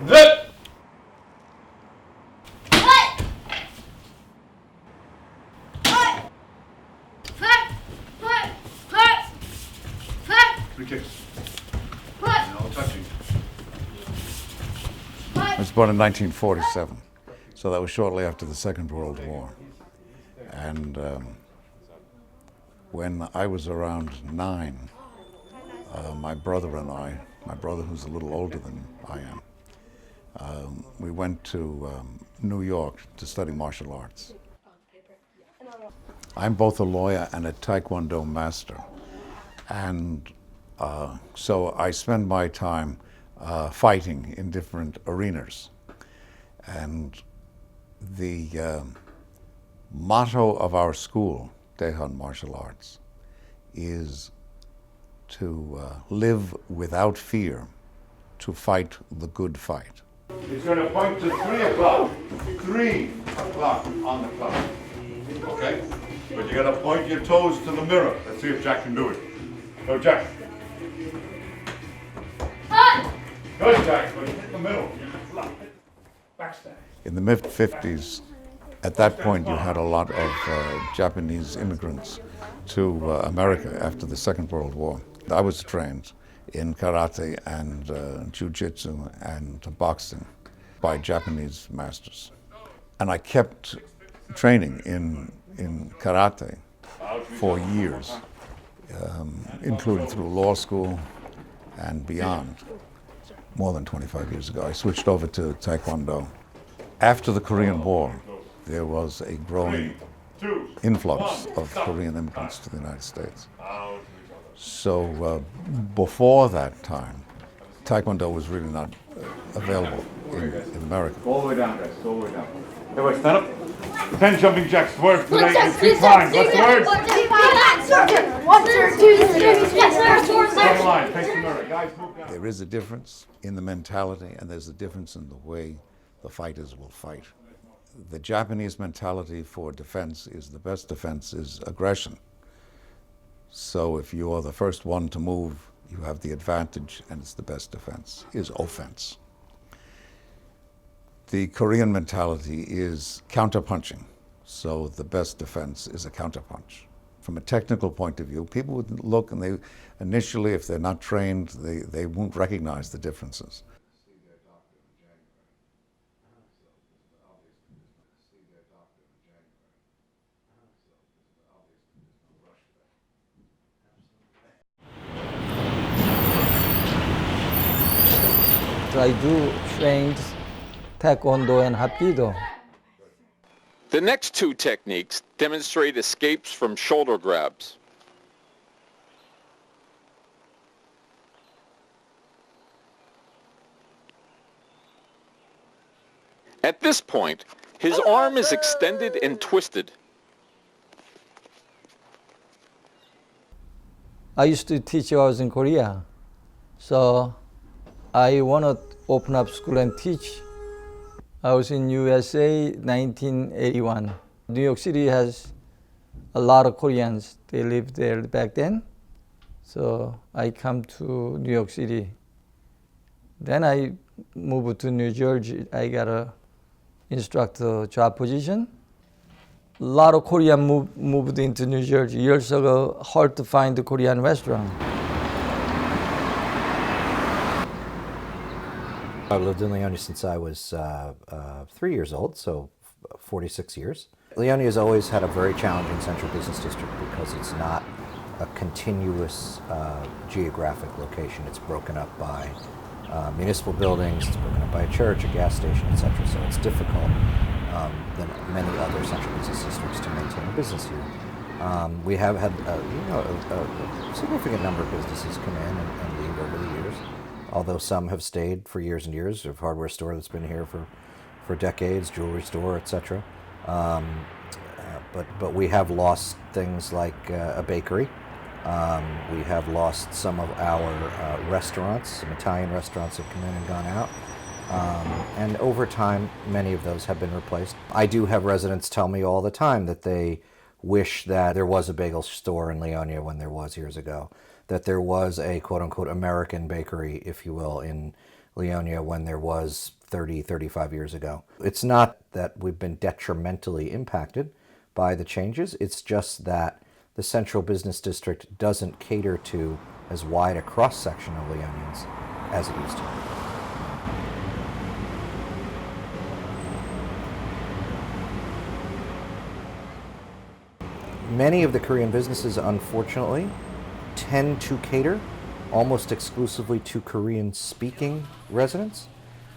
Good. Free kicks. No touching. I was born in 1947, so that was shortly after the Second World War. And when I was around 9, my brother and I, my brother who's a little older than I am, we went to New York to study martial arts. I'm both a lawyer and a Taekwondo master. And so I spend my time fighting in different arenas. And the motto of our school, Daehan Martial Arts, is to live without fear, to fight the good fight. He's going to point to 3 o'clock. 3 o'clock on the clock. Okay? But you got to point your toes to the mirror. Let's see if Jack can do it. Go, Jack. Good, Jack. But hit the middle. Backstab. In the mid-50s, at that point you had a lot of Japanese immigrants to America after the Second World War. I was trained in karate and jiu-jitsu and boxing by Japanese masters. And I kept training in karate for years, including through law school and beyond. More than 25 years ago, I switched over to Taekwondo. After the Korean War, there was a growing influx of Korean immigrants to the United States. So before that time, Taekwondo was really not available in America. All the way down, guys. All the way down. Everybody stand up. 10 jumping jacks work today in 3 times. What's the word? 1, 2, 3. Second line, face the mirror. Guys, move down. There is a difference in the mentality, and there's a difference in the way the fighters will fight. The Japanese mentality for defense is the best defense is aggression. So if you are the first one to move, you have the advantage, and it's the best defense, is offense. The Korean mentality is counterpunching. So the best defense is a counterpunch. From a technical point of view, people would look and they initially, if they're not trained, they won't recognize the differences. I do trained Taekwondo and Hapkido. The next 2 techniques demonstrate escapes from shoulder grabs. At this point, his arm is extended and twisted. I used to teach when I was in Korea. So I want to open up school and teach. I was in USA 1981. New York City has a lot of Koreans. They lived there back then. So I come to New York City. Then I moved to New Jersey. I got a instructor job position. A lot of Korean moved into New Jersey years ago. Hard to find a Korean restaurant. I've lived in Leonia since I was 3 years old, so 46 years. Leonia has always had a very challenging central business district because it's not a continuous geographic location. It's broken up by municipal buildings, it's broken up by a church, a gas station, etc. So it's difficult than many other central business districts to maintain a business here. We have had a significant number of businesses come in and leave over the years. Although some have stayed for years and years, a hardware store that's been here for decades, jewelry store, etc. But we have lost things like a bakery. We have lost some of our restaurants. Some Italian restaurants have come in and gone out. And over time, many of those have been replaced. I do have residents tell me all the time that they wish that there was a bagel store in Leonia when there was years ago, that there was a quote-unquote American bakery, if you will, in Leonia when there was 30, 35 years ago. It's not that we've been detrimentally impacted by the changes, it's just that the Central Business District doesn't cater to as wide a cross-section of Leonians as it used to. Many of the Korean businesses, unfortunately, tend to cater almost exclusively to Korean-speaking residents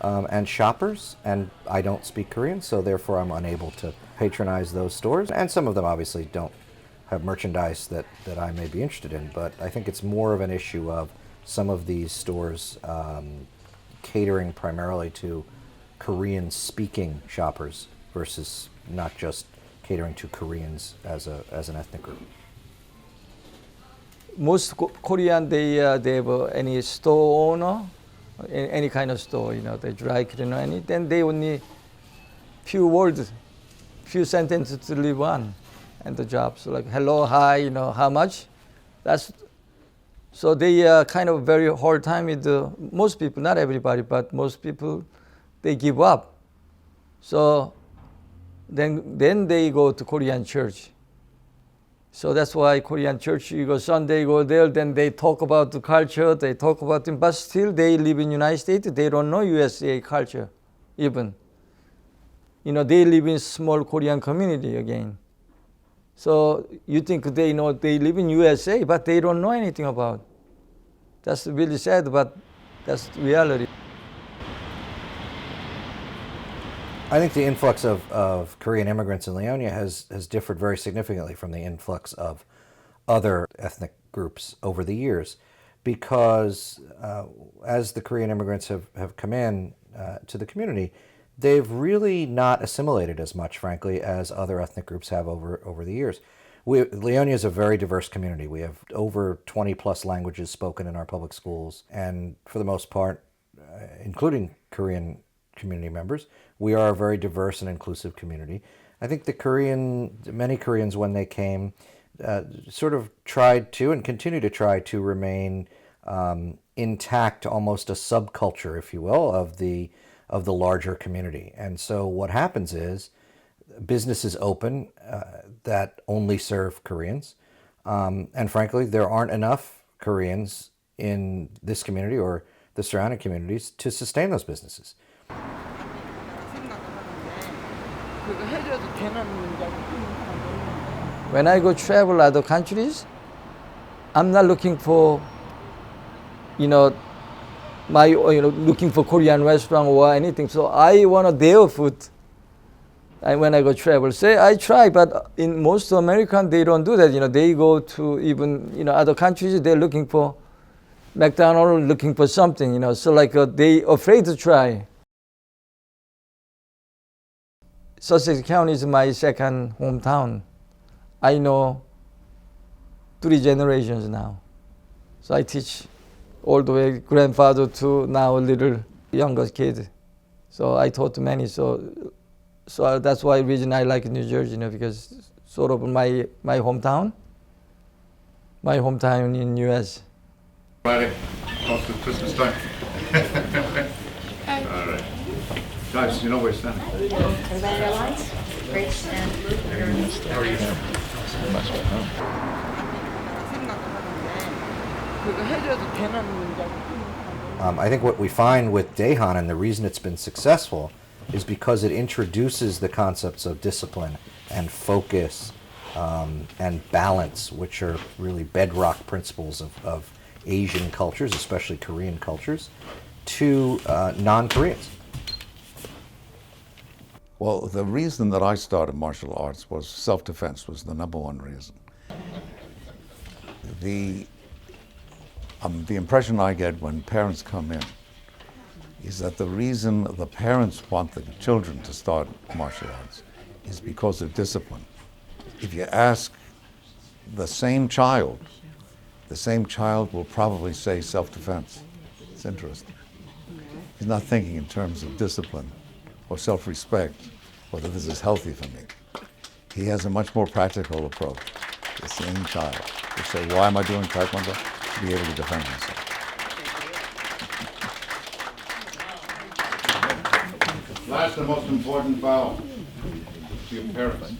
and shoppers, and I don't speak Korean, so therefore I'm unable to patronize those stores. And some of them obviously don't have merchandise that I may be interested in, but I think it's more of an issue of some of these stores catering primarily to Korean-speaking shoppers versus not just catering to Koreans as an ethnic group. Most Korean, they have any store owner, any kind of store, they dry clean or any, then they only few words, few sentences to live on, and the jobs like hello, hi, how much, so they kind of very hard time with most people, not everybody, but most people, they give up. So then they go to Korean church. So that's why Korean church, you go Sunday, you go there, then they talk about the culture, they talk about them, but still they live in United States, they don't know USA culture even. They live in small Korean community again. So you think they know they live in USA, but they don't know anything about. That's really sad, but that's the reality. I think the influx of Korean immigrants in Leonia has differed very significantly from the influx of other ethnic groups over the years, because as the Korean immigrants have come in to the community, they've really not assimilated as much, frankly, as other ethnic groups have over the years. Leonia is a very diverse community. We have over 20 plus languages spoken in our public schools, and for the most part, including Korean community members, we are a very diverse and inclusive community. I think many Koreans, when they came, sort of tried to and continue to try to remain intact, almost a subculture, if you will, of the larger community. And so what happens is businesses open that only serve Koreans, and frankly, there aren't enough Koreans in this community or the surrounding communities to sustain those businesses. When I go travel other countries, I'm not looking for, looking for Korean restaurant or anything. So I want their food. When I go travel, say I try, but in most American they don't do that. They go to even other countries. They're looking for McDonald's, looking for something. So like they afraid to try. Sussex County is my second hometown. I know 3 generations now. So I teach all the way grandfather to now a little younger kid. So I taught many. So that's why reason I like New Jersey, because sort of my hometown in US. Friday, close to Christmas time. All right. Guys, you know where you're standing. American Airlines, great stand. How are you? I think what we find with Daehan, and the reason it's been successful, is because it introduces the concepts of discipline and focus and balance, which are really bedrock principles of Asian cultures, especially Korean cultures, to non-Koreans. Well, the reason that I started martial arts was self-defense was the number one reason. The impression I get when parents come in is that the reason the parents want the children to start martial arts is because of discipline. If you ask the same child will probably say self-defense. It's interesting. He's not thinking in terms of discipline or self-respect, whether this is healthy for me. He has a much more practical approach. The same child will say, why am I doing Taekwondo? To be able to defend myself. Last and most important vow to your parents.